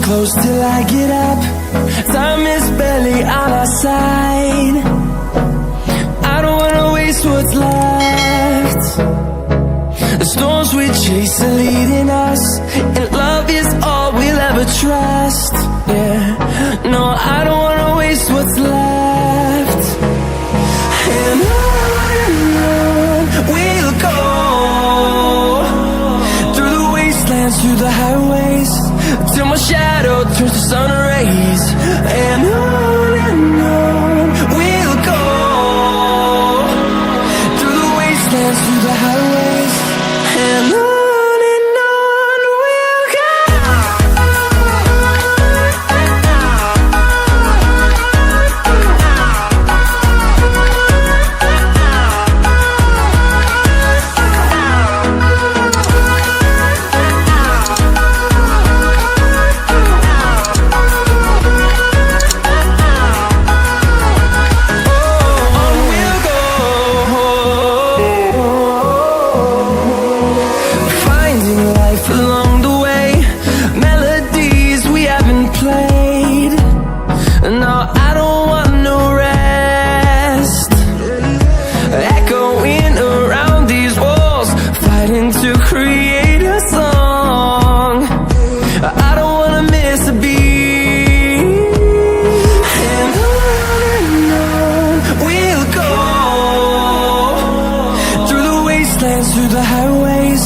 close till I get up. Time is barely on our side. I don't wanna waste what's left. The storms we chase are leading us, and love is all we'll ever trust. Yeah, no, I don't wanna waste what's left. And on we'll go, through the wastelands, through the highways, till my shadow turns to sun rays. And on we'll go, through the wastelands, through the highways, and on we'll go. Along the way, melodies we haven't played. No, I don't want no rest. Echoing around these walls, fighting to create a song. I don't wanna miss a beat. And on we'll go, through the wastelands, through the highways,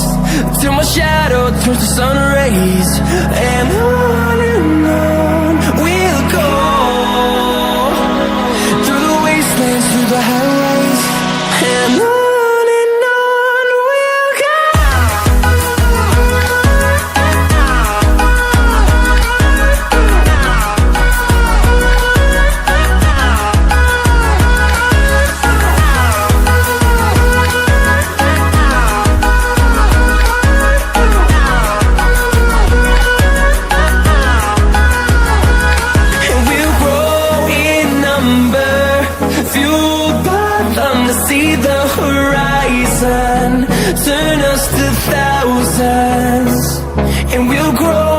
till my shadow turns to sun rays. And on we'll go, through the wastelands, through the highways, and on we'll go. Fueled by them to see the horizon, turn us to thousands, and we'll grow